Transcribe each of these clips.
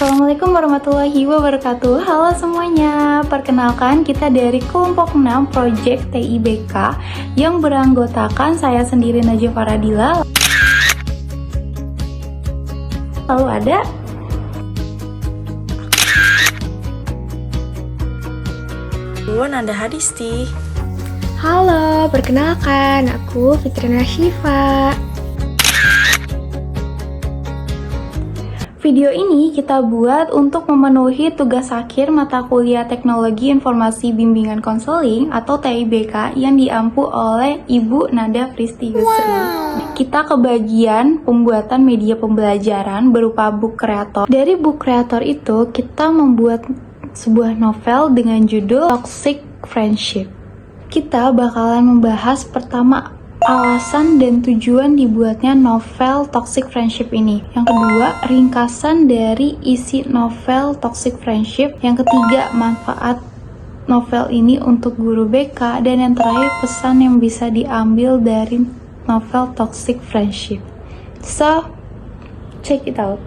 Assalamualaikum warahmatullahi wabarakatuh. Halo semuanya, perkenalkan kita dari kelompok 6 Project TIBK yang beranggotakan saya sendiri Najwa Faradila. Lalu ada Nanda Hadisti. Halo, perkenalkan aku Fitrina Syifa. video ini kita buat untuk memenuhi tugas akhir mata kuliah Teknologi Informasi Bimbingan Konseling atau TIBK yang diampu oleh Ibu Nada Fristi Yusri. Kita kebagian pembuatan media pembelajaran berupa book creator. Dari book creator itu kita membuat sebuah novel dengan judul Toxic Friendship. Kita bakalan membahas pertama alasan dan tujuan dibuatnya novel Toxic Friendship ini. Yang kedua, ringkasan dari isi novel Toxic Friendship. Yang ketiga, manfaat novel ini untuk guru BK. Dan yang terakhir, pesan yang bisa diambil dari novel Toxic Friendship. So, check it out.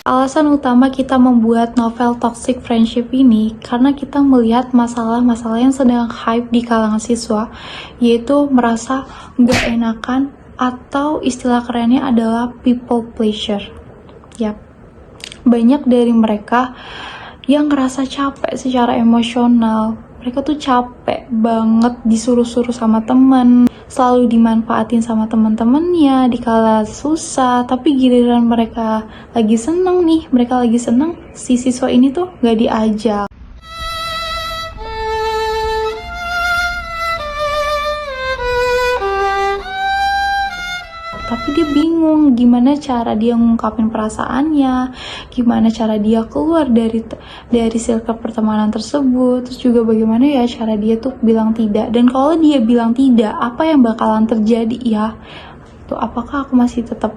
Alasan utama kita membuat novel Toxic Friendship ini karena kita melihat masalah-masalah yang sedang hype di kalangan siswa, yaitu merasa nggak enakan atau istilah kerennya adalah people pleasure. Yap, banyak dari mereka yang ngerasa capek secara emosional. Mereka tuh capek banget disuruh-suruh sama temen, selalu dimanfaatin sama teman-temannya dikala susah, tapi giliran mereka lagi seneng nih, si siswa ini tuh gak diajak. Tapi dia bingung gimana cara dia ngungkapin perasaannya, gimana cara dia keluar dari circle pertemanan tersebut, terus juga bagaimana ya cara dia tuh bilang tidak. Dan kalau dia bilang tidak, apa yang bakalan terjadi ya? Tuh, apakah aku masih tetap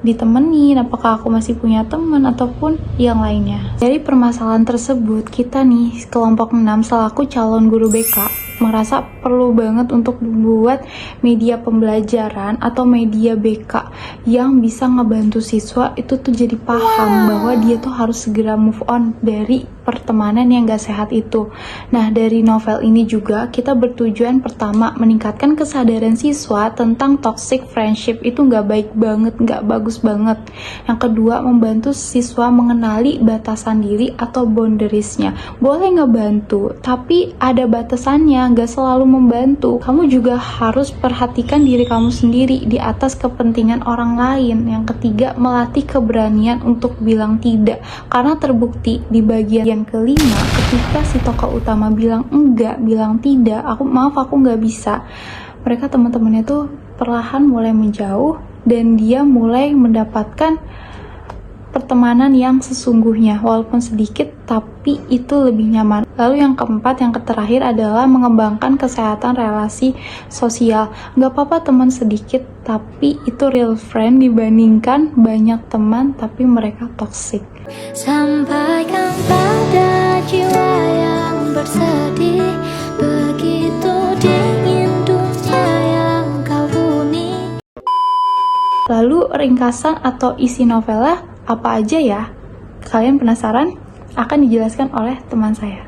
ditemenin, apakah aku masih punya teman ataupun yang lainnya. Dari permasalahan tersebut, kita nih kelompok 6 selaku calon guru BK merasa perlu banget untuk membuat media pembelajaran atau media BK yang bisa ngebantu siswa itu tuh jadi paham bahwa dia tuh harus segera move on dari pertemanan yang gak sehat itu. Nah, dari novel ini juga kita bertujuan pertama meningkatkan kesadaran siswa tentang toxic friendship itu gak baik banget, gak bagus banget. Yang kedua, membantu siswa mengenali batasan diri atau boundariesnya. Boleh ngebantu, tapi ada batasannya, gak selalu membantu. Kamu juga harus perhatikan diri kamu sendiri di atas kepentingan orang lain. Yang ketiga, melatih keberanian untuk bilang tidak. Karena terbukti di bagian kelima, ketika si tokoh utama bilang enggak, bilang tidak, aku nggak bisa, mereka teman-temannya tuh perlahan mulai menjauh dan dia mulai mendapatkan pertemanan yang sesungguhnya, walaupun sedikit tapi itu lebih nyaman. Lalu yang keempat, yang terakhir adalah mengembangkan kesehatan relasi sosial. Gak apa-apa teman sedikit, tapi itu real friend dibandingkan banyak teman tapi mereka toxic. Sampaikan pada jiwa yang bersedih, begitu dingin dunia yang kau huni. Lalu ringkasan atau isi novelnya apa aja ya? Kalian penasaran? Akan dijelaskan oleh teman saya.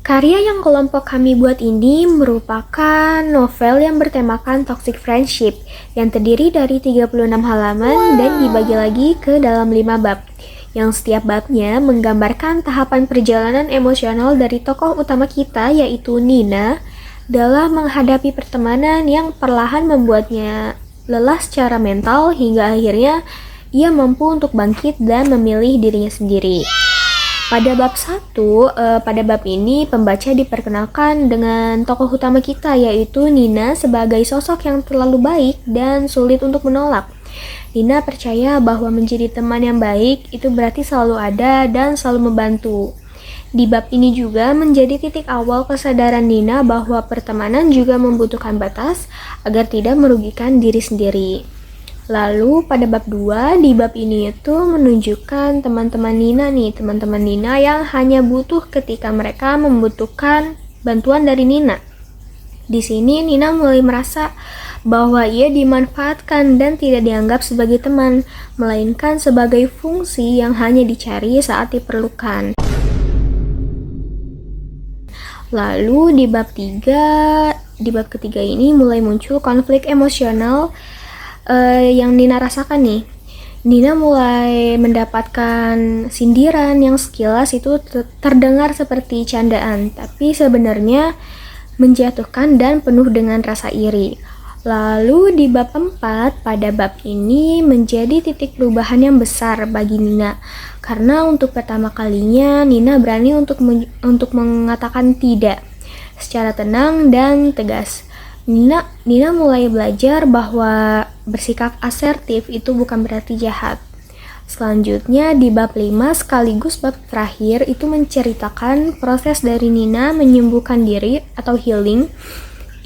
Karya yang kelompok kami buat ini merupakan novel yang bertemakan toxic friendship yang terdiri dari 36 halaman dan dibagi lagi ke dalam 5 bab. Yang setiap babnya menggambarkan tahapan perjalanan emosional dari tokoh utama kita yaitu Nina dalam menghadapi pertemanan yang perlahan membuatnya lelah secara mental hingga akhirnya ia mampu untuk bangkit dan memilih dirinya sendiri. Pada bab 1, pada bab ini pembaca diperkenalkan dengan tokoh utama kita yaitu Nina sebagai sosok yang terlalu baik dan sulit untuk menolak. Nina percaya bahwa menjadi teman yang baik itu berarti selalu ada dan selalu membantu. Di bab ini juga menjadi titik awal kesadaran Nina bahwa pertemanan juga membutuhkan batas agar tidak merugikan diri sendiri. Lalu pada bab 2, di bab ini itu menunjukkan teman-teman Nina yang hanya butuh ketika mereka membutuhkan bantuan dari Nina. Di sini Nina mulai merasa bahwa ia dimanfaatkan dan tidak dianggap sebagai teman, melainkan sebagai fungsi yang hanya dicari saat diperlukan. Lalu di bab ketiga ini mulai muncul konflik emosional yang Nina rasakan nih. Nina mulai mendapatkan sindiran yang sekilas itu terdengar seperti candaan, tapi sebenarnya menjatuhkan dan penuh dengan rasa iri. Lalu di bab 4, pada bab ini menjadi titik perubahan yang besar bagi Nina. Karena untuk pertama kalinya Nina berani untuk mengatakan tidak secara tenang dan tegas. Nina mulai belajar bahwa bersikap asertif itu bukan berarti jahat. Selanjutnya di bab 5 sekaligus bab terakhir itu menceritakan proses dari Nina menyembuhkan diri atau healing.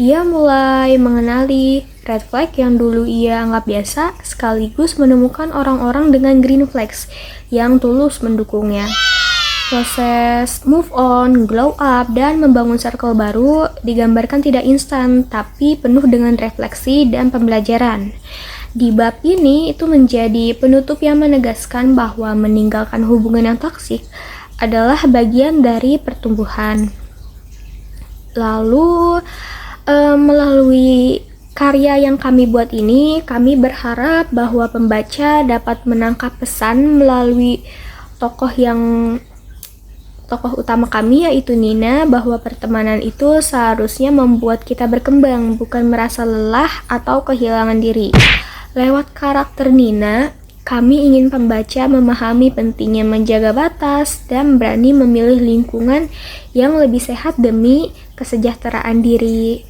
Ia mulai mengenali red flag yang dulu ia anggap biasa, sekaligus menemukan orang-orang dengan green flags yang tulus mendukungnya. Proses move on, glow up, dan membangun circle baru digambarkan tidak instan, tapi penuh dengan refleksi dan pembelajaran. Di bab ini itu menjadi penutup yang menegaskan bahwa meninggalkan hubungan yang toksik adalah bagian dari pertumbuhan. Lalu melalui karya yang kami buat ini, kami berharap bahwa pembaca dapat menangkap pesan melalui tokoh utama kami yaitu Nina, bahwa pertemanan itu seharusnya membuat kita berkembang, bukan merasa lelah atau kehilangan diri. Lewat karakter Nina, kami ingin pembaca memahami pentingnya menjaga batas dan berani memilih lingkungan yang lebih sehat demi kesejahteraan diri.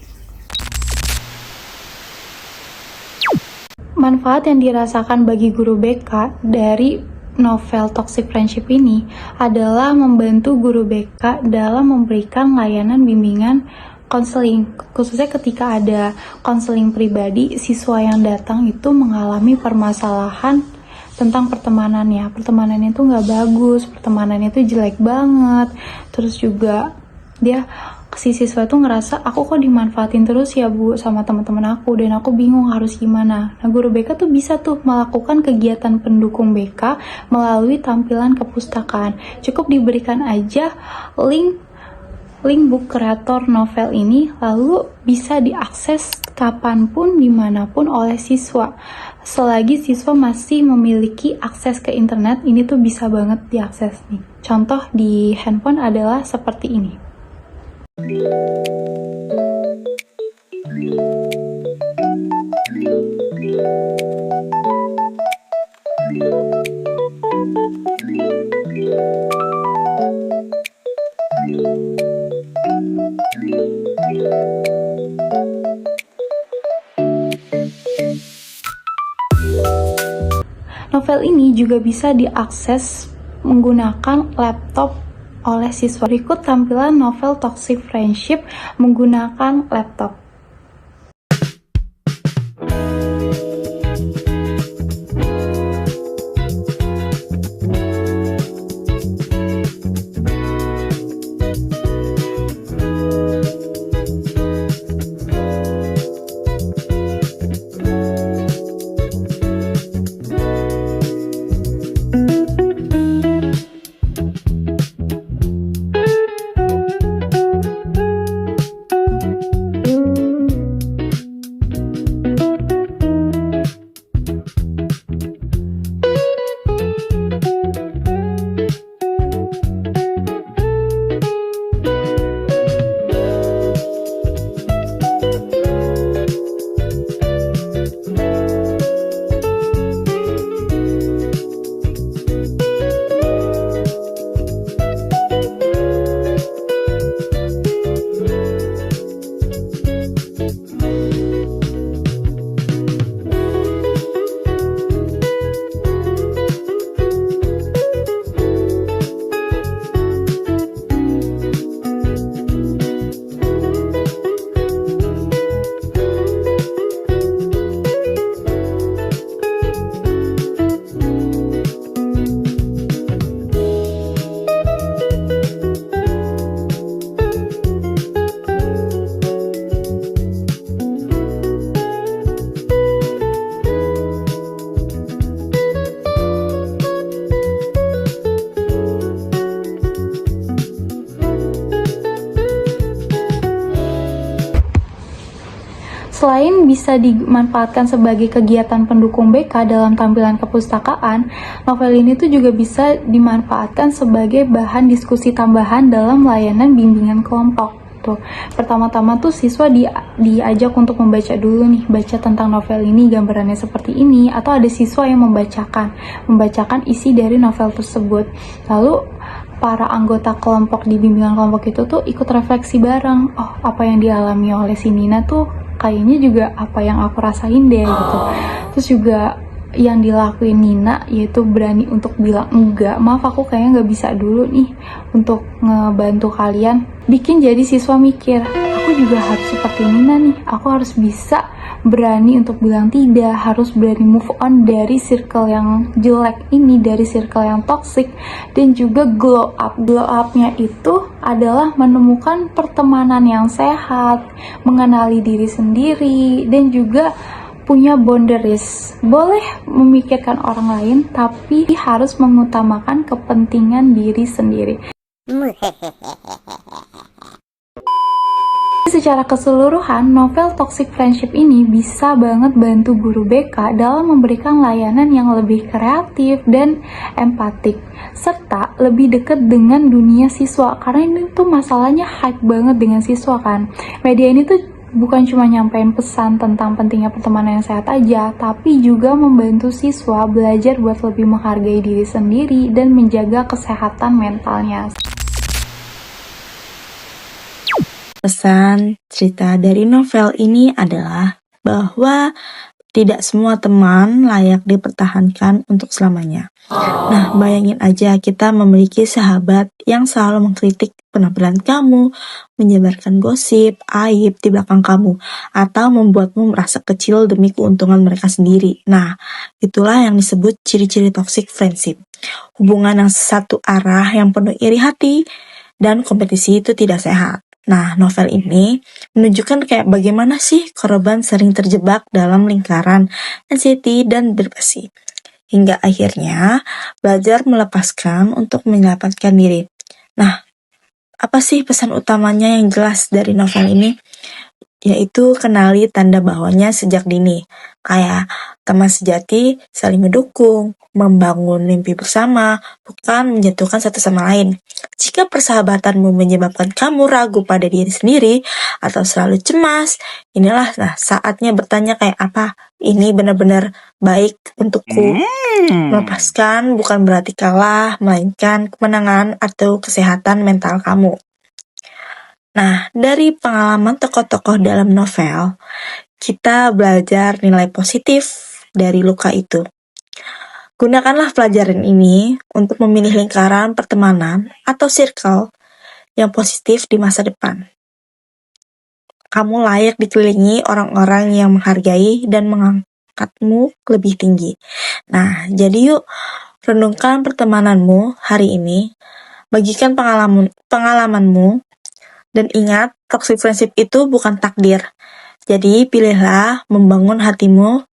Manfaat yang dirasakan bagi guru BK dari novel Toxic Friendship ini adalah membantu guru BK dalam memberikan layanan bimbingan konseling, khususnya ketika ada konseling pribadi, siswa yang datang itu mengalami permasalahan tentang pertemanannya itu nggak bagus, pertemanannya itu jelek banget, terus juga si siswa itu ngerasa aku kok dimanfaatin terus ya bu sama teman-teman aku, dan aku bingung harus gimana. Nah guru BK tuh bisa tuh melakukan kegiatan pendukung BK melalui tampilan kepustakaan. Cukup diberikan aja link book kreator novel ini, lalu bisa diakses kapanpun dimanapun oleh siswa. Selagi siswa masih memiliki akses ke internet, ini tuh bisa banget diakses nih. Contoh di handphone adalah seperti ini. Novel ini juga bisa diakses menggunakan laptop oleh siswa. Berikut tampilan novel Toxic Friendship menggunakan laptop. Selain bisa dimanfaatkan sebagai kegiatan pendukung BK dalam tampilan kepustakaan, novel ini tuh juga bisa dimanfaatkan sebagai bahan diskusi tambahan dalam layanan bimbingan kelompok. Tuh, pertama-tama tuh siswa diajak untuk membaca dulu nih, baca tentang novel ini, gambarannya seperti ini, atau ada siswa yang membacakan isi dari novel tersebut. Lalu para anggota kelompok di bimbingan kelompok itu tuh ikut refleksi bareng. Oh, apa yang dialami oleh si Nina tuh kayaknya juga apa yang aku rasain deh gitu. Terus juga yang dilakuin Nina yaitu berani untuk bilang enggak, maaf aku kayaknya nggak bisa dulu nih untuk ngebantu kalian. Bikin jadi siswa mikir, aku juga harus seperti Nina nih, aku harus bisa berani untuk bilang tidak, harus berani move on dari circle yang jelek ini, dari circle yang toxic, dan juga glow up. Glow up-nya itu adalah menemukan pertemanan yang sehat, mengenali diri sendiri, dan juga punya boundaries. Boleh memikirkan orang lain, tapi harus mengutamakan kepentingan diri sendiri. Secara keseluruhan, novel Toxic Friendship ini bisa banget bantu guru BK dalam memberikan layanan yang lebih kreatif dan empatik, serta lebih dekat dengan dunia siswa. Karena ini tuh masalahnya hype banget dengan siswa kan. Media ini tuh bukan cuma nyampein pesan tentang pentingnya pertemanan yang sehat aja, tapi juga membantu siswa belajar buat lebih menghargai diri sendiri dan menjaga kesehatan mentalnya. Pesan cerita dari novel ini adalah bahwa tidak semua teman layak dipertahankan untuk selamanya. Nah, bayangin aja kita memiliki sahabat yang selalu mengkritik penampilan kamu, menyebarkan gosip, aib di belakang kamu, atau membuatmu merasa kecil demi keuntungan mereka sendiri. Nah, itulah yang disebut ciri-ciri toxic friendship. Hubungan yang satu arah yang penuh iri hati dan kompetisi itu tidak sehat. Nah, novel ini menunjukkan kayak bagaimana sih korban sering terjebak dalam lingkaran anxiety dan depresi. Hingga akhirnya belajar melepaskan untuk menyelamatkan diri. Nah, apa sih pesan utamanya yang jelas dari novel ini? Yaitu kenali tanda bahwanya sejak dini. Kayak teman sejati saling mendukung, membangun mimpi bersama, bukan menjatuhkan satu sama lain. Jika persahabatanmu menyebabkan kamu ragu pada diri sendiri atau selalu cemas, inilah saatnya bertanya kayak apa, ini benar-benar baik untukku. Melepaskan bukan berarti kalah, melainkan kemenangan atau kesehatan mental kamu. Nah, dari pengalaman tokoh-tokoh dalam novel, kita belajar nilai positif dari luka itu. Gunakanlah pelajaran ini untuk memilih lingkaran pertemanan atau circle yang positif di masa depan. Kamu layak dikelilingi orang-orang yang menghargai dan mengangkatmu lebih tinggi. Nah, jadi yuk, renungkan pertemananmu hari ini, bagikan pengalamanmu, dan ingat, toxic friendship itu bukan takdir. Jadi, pilihlah membangun hatimu.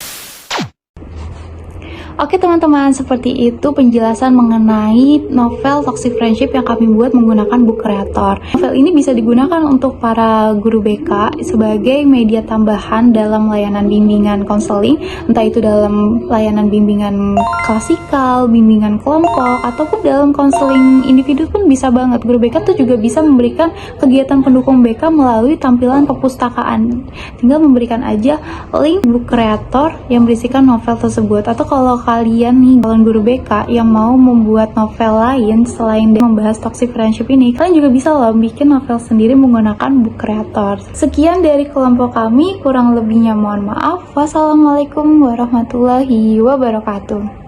Oke teman-teman, seperti itu penjelasan mengenai novel Toxic Friendship yang kami buat menggunakan Book Creator. Novel ini bisa digunakan untuk para guru BK sebagai media tambahan dalam layanan bimbingan konseling, entah itu dalam layanan bimbingan klasikal, bimbingan kelompok, ataupun dalam konseling individu pun bisa banget. Guru BK tuh juga bisa memberikan kegiatan pendukung BK melalui tampilan perpustakaan. Tinggal memberikan aja link Book Creator yang berisikan novel tersebut. Atau kalau kalian nih calon guru BK yang mau membuat novel lain selain membahas toxic friendship ini, kalian juga bisa loh bikin novel sendiri menggunakan Book Creator. Sekian dari kelompok kami, kurang lebihnya mohon maaf. Wassalamualaikum warahmatullahi wabarakatuh.